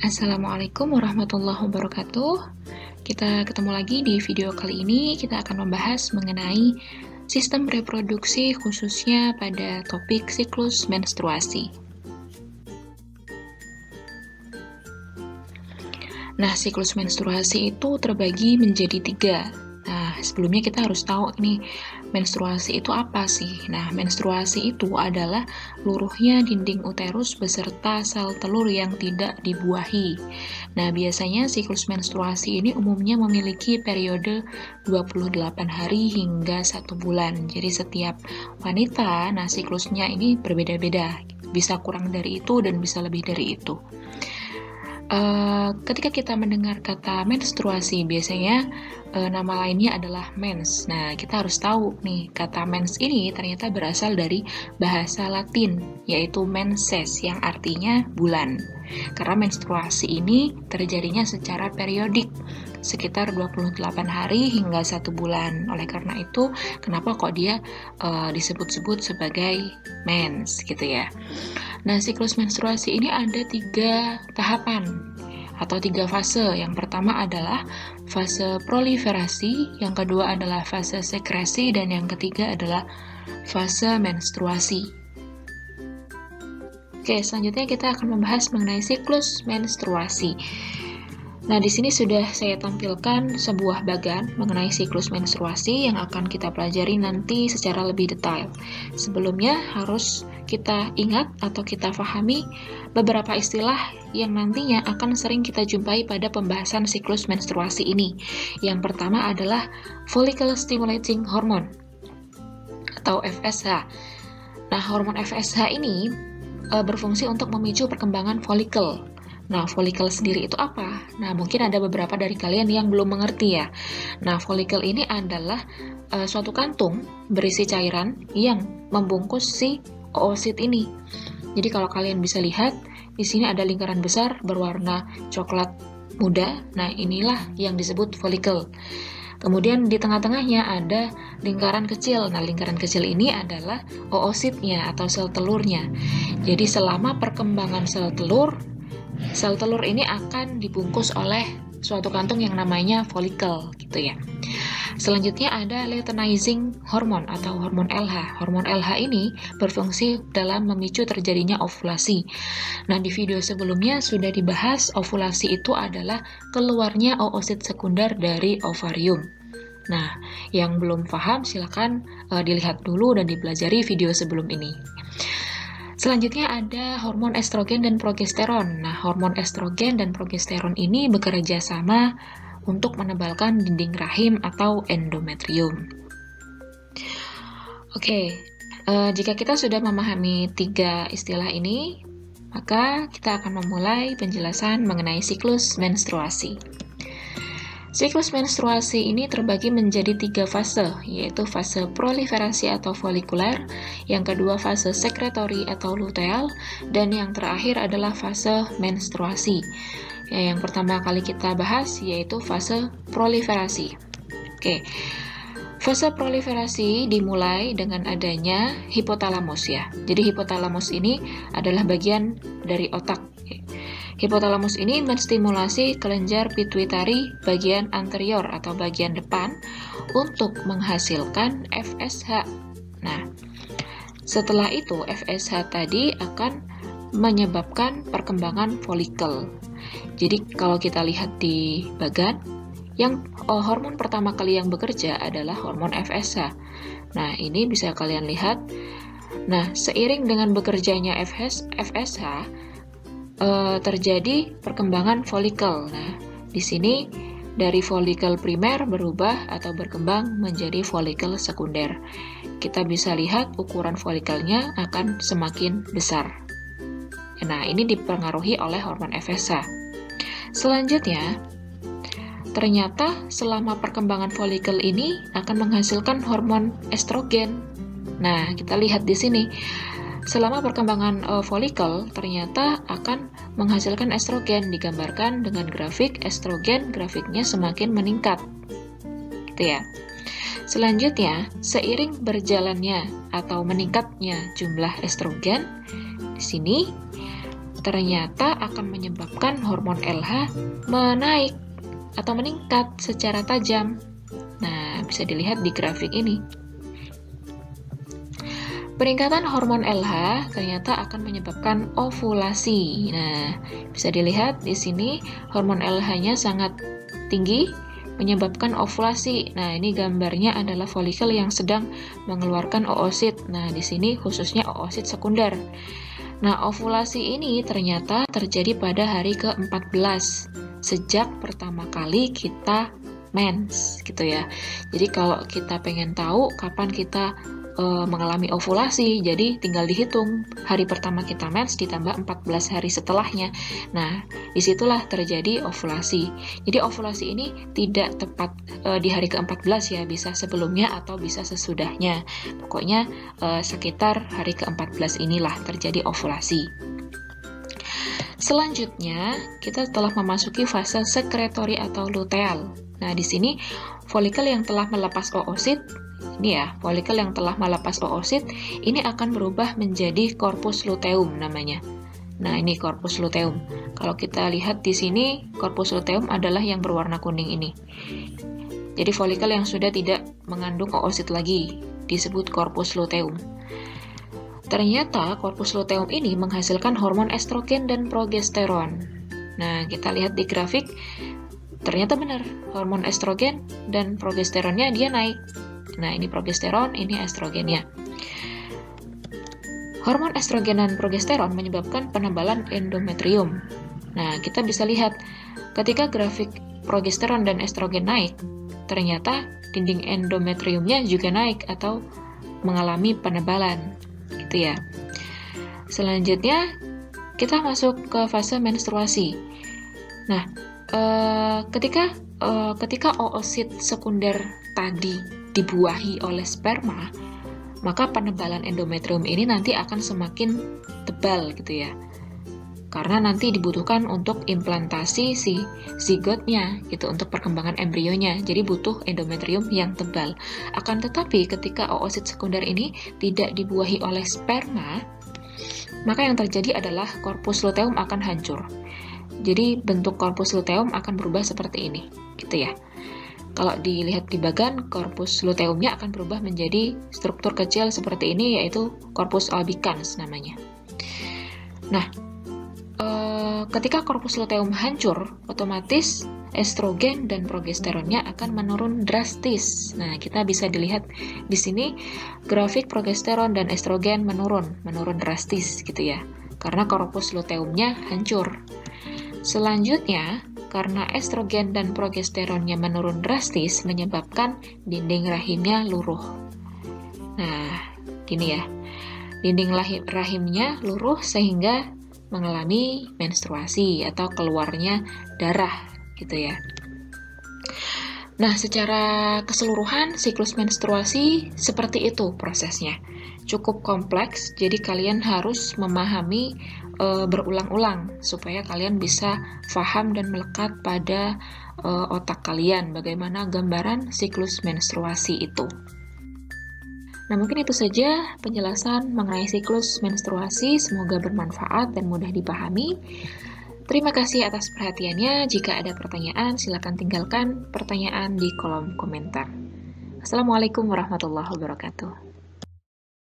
Assalamualaikum warahmatullahi wabarakatuh. Kita ketemu lagi di video kali ini. Kita akan membahas mengenai sistem reproduksi khususnya pada topik siklus menstruasi. Nah, siklus menstruasi itu terbagi menjadi 3. Nah, sebelumnya kita harus tahu nih, menstruasi itu apa sih? Nah, menstruasi itu adalah luruhnya dinding uterus beserta sel telur yang tidak dibuahi. Nah, biasanya siklus menstruasi ini umumnya memiliki periode 28 hari hingga 1 bulan. Jadi setiap wanita, nah siklusnya ini berbeda-beda. Bisa kurang dari itu dan bisa lebih dari itu. Ketika kita mendengar kata menstruasi, biasanya nama lainnya adalah mens. Nah, kita harus tahu nih, kata mens ini ternyata berasal dari bahasa Latin, yaitu menses, yang artinya bulan. Karena menstruasi ini terjadinya secara periodik, sekitar 28 hari hingga 1 bulan. Oleh karena itu, kenapa kok dia disebut-sebut sebagai mens, gitu ya. Nah, siklus menstruasi ini ada 3 tahapan atau 3 fase. Yang pertama adalah fase proliferasi, yang kedua adalah fase sekresi, dan yang ketiga adalah fase menstruasi. Oke, selanjutnya kita akan membahas mengenai siklus menstruasi. Nah, di sini sudah saya tampilkan sebuah bagan mengenai siklus menstruasi yang akan kita pelajari nanti secara lebih detail. Sebelumnya harus kita ingat atau kita pahami beberapa istilah yang nantinya akan sering kita jumpai pada pembahasan siklus menstruasi ini. Yang pertama adalah follicle stimulating hormone atau FSH. Nah, hormon FSH ini berfungsi untuk memicu perkembangan folikel. Nah, folikel sendiri itu apa? Nah, mungkin ada beberapa dari kalian yang belum mengerti ya. Nah, folikel ini adalah suatu kantung berisi cairan yang membungkus si oosit ini. Jadi kalau kalian bisa lihat, di sini ada lingkaran besar berwarna coklat muda. Nah, inilah yang disebut folikel. Kemudian di tengah-tengahnya ada lingkaran kecil. Nah, lingkaran kecil ini adalah oositnya atau sel telurnya. Jadi selama perkembangan sel telur ini akan dibungkus oleh suatu kantung yang namanya folikel, gitu ya. Selanjutnya ada luteinizing hormone atau hormon LH. Hormon LH ini berfungsi dalam memicu terjadinya ovulasi. Nah, di video sebelumnya sudah dibahas ovulasi itu adalah keluarnya oosit sekunder dari ovarium. Nah, yang belum paham silakan dilihat dulu dan dipelajari video sebelum ini. Selanjutnya ada hormon estrogen dan progesteron. Nah, hormon estrogen dan progesteron ini bekerja sama untuk menebalkan dinding rahim atau endometrium. Oke, jika kita sudah memahami 3 istilah ini, maka kita akan memulai penjelasan mengenai siklus menstruasi. Siklus menstruasi ini terbagi menjadi 3 fase, yaitu fase proliferasi atau folikuler, yang kedua fase sekretori atau luteal, dan yang terakhir adalah fase menstruasi. Yang pertama kali kita bahas yaitu fase proliferasi. Oke. Fase proliferasi dimulai dengan adanya hipotalamus ya. Jadi hipotalamus ini adalah bagian dari otak. Hipotalamus ini menstimulasi kelenjar pituitari bagian anterior atau bagian depan untuk menghasilkan FSH. Nah, setelah itu FSH tadi akan menyebabkan perkembangan folikel. Jadi kalau kita lihat di bagan, yang hormon pertama kali yang bekerja adalah hormon FSH. Nah, ini bisa kalian lihat. Nah, seiring dengan bekerjanya FSH, terjadi perkembangan folikel. Nah, di sini dari folikel primer berubah atau berkembang menjadi folikel sekunder. Kita bisa lihat ukuran folikelnya akan semakin besar. Nah, ini dipengaruhi oleh hormon FSH. Selanjutnya, ternyata selama perkembangan folikel ini akan menghasilkan hormon estrogen. Nah, kita lihat di sini. Selama perkembangan folikel ternyata akan menghasilkan estrogen, digambarkan dengan grafik estrogen, grafiknya semakin meningkat. Gitu ya. Selanjutnya, seiring berjalannya atau meningkatnya jumlah estrogen, di sini ternyata akan menyebabkan hormon LH menaik atau meningkat secara tajam. Nah, bisa dilihat di grafik ini. Peningkatan hormon LH ternyata akan menyebabkan ovulasi. Nah, bisa dilihat di sini hormon LH-nya sangat tinggi, menyebabkan ovulasi. Nah, ini gambarnya adalah folikel yang sedang mengeluarkan oosit. Nah, di sini khususnya oosit sekunder. Nah, ovulasi ini ternyata terjadi pada hari ke-14 sejak pertama kali kita mens, gitu ya. Jadi kalau kita pengen tahu kapan kita mengalami ovulasi, jadi tinggal dihitung hari pertama kita mens ditambah 14 hari setelahnya. Nah, disitulah terjadi ovulasi. Jadi ovulasi ini tidak tepat di hari ke-14 ya, bisa sebelumnya atau bisa sesudahnya. Pokoknya sekitar hari ke-14 inilah terjadi ovulasi. Selanjutnya, kita telah memasuki fase sekretori atau luteal. Nah, di sini folikel yang telah melepas oosit, ini ya, folikel yang telah melepas oosit, ini akan berubah menjadi corpus luteum namanya. Nah, ini corpus luteum. Kalau kita lihat di sini, corpus luteum adalah yang berwarna kuning ini. Jadi folikel yang sudah tidak mengandung oosit lagi, disebut corpus luteum. Ternyata corpus luteum ini menghasilkan hormon estrogen dan progesteron. Nah, kita lihat di grafik, ternyata benar, hormon estrogen dan progesteronnya dia naik. Nah, ini progesteron, ini estrogennya. Hormon estrogen dan progesteron menyebabkan penebalan endometrium. Nah, kita bisa lihat, ketika grafik progesteron dan estrogen naik, ternyata dinding endometriumnya juga naik atau mengalami penebalan. Gitu ya. Selanjutnya, kita masuk ke fase menstruasi. Nah, ketika oosit sekunder tadi dibuahi oleh sperma, maka penebalan endometrium ini nanti akan semakin tebal gitu ya. Karena nanti dibutuhkan untuk implantasi si zigotnya gitu, untuk perkembangan embrionya. Jadi butuh endometrium yang tebal. Akan tetapi ketika oosit sekunder ini tidak dibuahi oleh sperma, maka yang terjadi adalah corpus luteum akan hancur. Jadi bentuk corpus luteum akan berubah seperti ini, gitu ya. Kalau dilihat di bagan, corpus luteumnya akan berubah menjadi struktur kecil seperti ini, yaitu corpus albicans namanya. Nah, ketika corpus luteum hancur, otomatis estrogen dan progesteronnya akan menurun drastis. Nah, kita bisa dilihat di sini grafik progesteron dan estrogen menurun drastis gitu ya, karena corpus luteumnya hancur. Selanjutnya, karena estrogen dan progesteronnya menurun drastis, menyebabkan dinding rahimnya luruh. Nah, gini ya, dinding rahimnya luruh sehingga mengalami menstruasi atau keluarnya darah, gitu ya. Nah, secara keseluruhan siklus menstruasi seperti itu prosesnya. Cukup kompleks, jadi kalian harus memahami berulang-ulang supaya kalian bisa paham dan melekat pada otak kalian bagaimana gambaran siklus menstruasi itu. Nah, mungkin itu saja penjelasan mengenai siklus menstruasi. Semoga bermanfaat dan mudah dipahami. Terima kasih atas perhatiannya. Jika ada pertanyaan, silakan tinggalkan pertanyaan di kolom komentar. Assalamualaikum warahmatullahi wabarakatuh.